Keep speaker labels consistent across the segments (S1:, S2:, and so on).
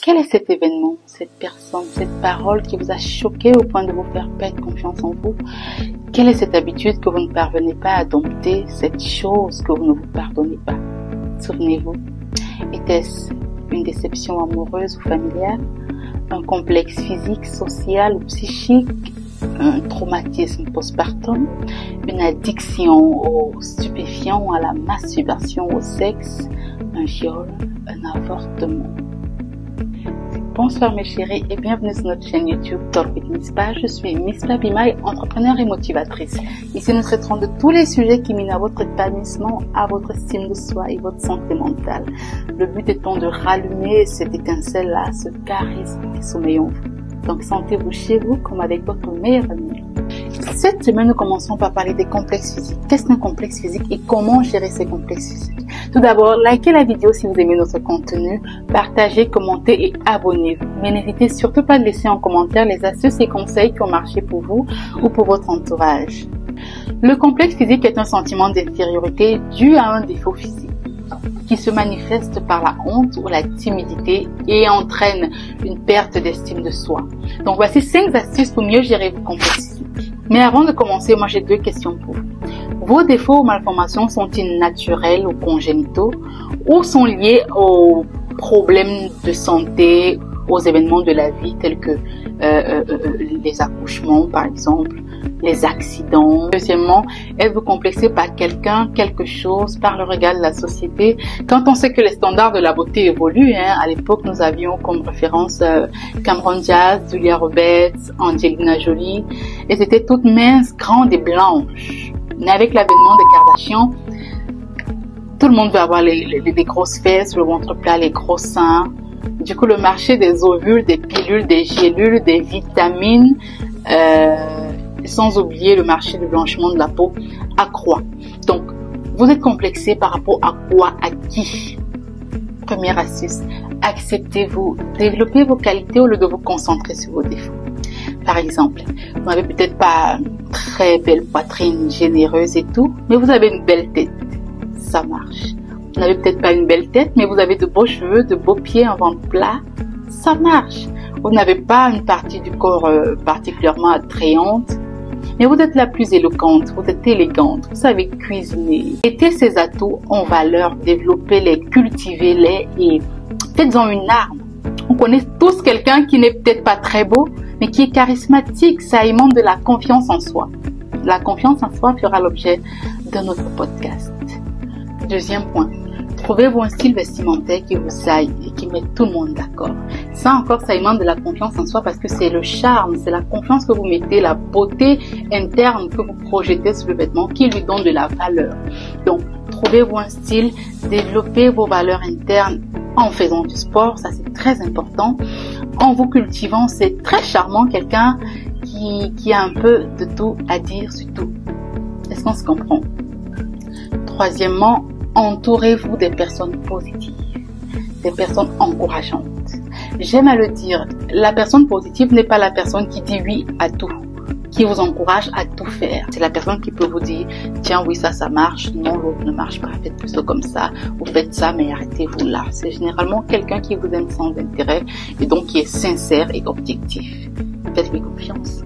S1: Quel est cet événement, cette personne, cette parole qui vous a choqué au point de vous faire perdre confiance en vous? Quelle est cette habitude que vous ne parvenez pas à dompter, cette chose que vous ne vous pardonnez pas? Souvenez-vous, était-ce une déception amoureuse ou familiale, un complexe physique, social ou psychique, un traumatisme postpartum, une addiction aux stupéfiants, à la masturbation, au sexe, un viol, un avortement? Bonsoir mes chéris et bienvenue sur notre chaîne YouTube Talk with Mispa. Je suis Mispa Bimaï, entrepreneur et motivatrice. Ici nous traiterons de tous les sujets qui minent à votre épanouissement, à votre estime de soi et votre santé mentale. Le but étant de rallumer cette étincelle-là, ce charisme qui sommeille en vous. Donc sentez-vous chez vous comme avec votre meilleur ami. Cette semaine, nous commençons par parler des complexes physiques. Qu'est-ce qu'un complexe physique et comment gérer ces complexes physiques? Tout d'abord, likez la vidéo si vous aimez notre contenu, partagez, commentez et abonnez-vous. Mais n'hésitez surtout pas de laisser en commentaire les astuces et conseils qui ont marché pour vous ou pour votre entourage. Le complexe physique est un sentiment d'infériorité dû à un défaut physique qui se manifeste par la honte ou la timidité et entraîne une perte d'estime de soi. Donc voici 5 astuces pour mieux gérer vos complexes physiques. Mais avant de commencer, moi j'ai 2 questions pour vous. Vos défauts ou malformations sont-ils naturels ou congénitaux ou sont liés aux problèmes de santé, aux événements de la vie tels que les accouchements par exemple, les accidents? Deuxièmement, êtes-vous complexé par quelqu'un, quelque chose, par le regard de la société? Quand on sait que les standards de la beauté évoluent, à l'époque nous avions comme référence Cameron Diaz, Julia Roberts, Angelina Jolie, et c'était toutes minces, grandes et blanches. Mais avec l'avènement des Kardashians, tout le monde veut avoir des grosses fesses, le ventre plat, les gros seins. Du coup, le marché des ovules, des pilules, des gélules, des vitamines, sans oublier le marché du blanchiment de la peau, accroît. Donc, vous êtes complexé par rapport à quoi, à qui? Première astuce, acceptez-vous, développez vos qualités au lieu de vous concentrer sur vos défauts. Par exemple, vous n'avez peut-être pas une très belle poitrine généreuse et tout, mais vous avez une belle tête. Ça marche. Vous n'avez peut-être pas une belle tête, mais vous avez de beaux cheveux, de beaux pieds, un ventre plat. Ça marche. Vous n'avez pas une partie du corps particulièrement attrayante, mais vous êtes la plus éloquente, vous êtes élégante, vous savez cuisiner. Mettez ces atouts en valeur, développez-les, cultivez-les et faites-en une arme. On connaît tous quelqu'un qui n'est peut-être pas très beau, mais qui est charismatique. Ça émane de la confiance en soi. La confiance en soi fera l'objet de notre podcast. Deuxième point, trouvez-vous un style vestimentaire qui vous aille et qui met tout le monde d'accord. Ça encore, ça émane de la confiance en soi parce que c'est le charme, c'est la confiance que vous mettez, la beauté interne que vous projetez sur le vêtement qui lui donne de la valeur. Donc, trouvez-vous un style, développez vos valeurs internes en faisant du sport, ça c'est très important. En vous cultivant, c'est très charmant, quelqu'un qui a un peu de tout à dire sur tout. Est-ce qu'on se comprend? Troisièmement, entourez-vous des personnes positives, des personnes encourageantes. J'aime à le dire, la personne positive n'est pas la personne qui dit oui à tout, qui vous encourage à tout faire. C'est la personne qui peut vous dire, tiens oui ça marche, non l'autre ne marche pas, faites plutôt comme ça, vous faites ça mais arrêtez-vous là. C'est généralement quelqu'un qui vous aime sans intérêt et donc qui est sincère et objectif. Faites-lui confiance.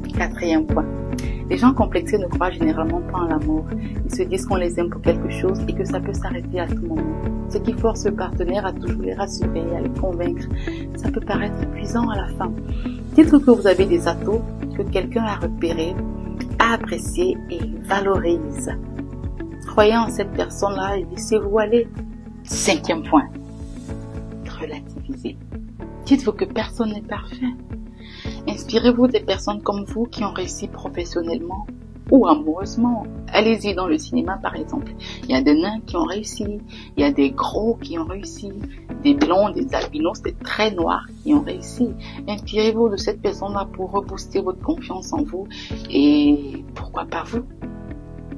S1: 4e point. Les gens complexés ne croient généralement pas en l'amour. Ils se disent qu'on les aime pour quelque chose et que ça peut s'arrêter à tout moment. Ce qui force le partenaire à toujours les rassurer, à les convaincre. Ça peut paraître épuisant à la fin. Dites-vous que vous avez des atouts que quelqu'un a repérés, a appréciés et valorise. Croyez en cette personne-là et laissez-vous aller. 5e point. Relativisez. Dites-vous que personne n'est parfait. Inspirez-vous des personnes comme vous qui ont réussi professionnellement ou amoureusement. Allez-y dans le cinéma par exemple. Il y a des nains qui ont réussi, il y a des gros qui ont réussi, des blonds, des albinos, des très noirs qui ont réussi. Inspirez-vous de cette personne-là pour rebooster votre confiance en vous et pourquoi pas vous.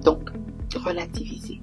S1: Donc, relativisez.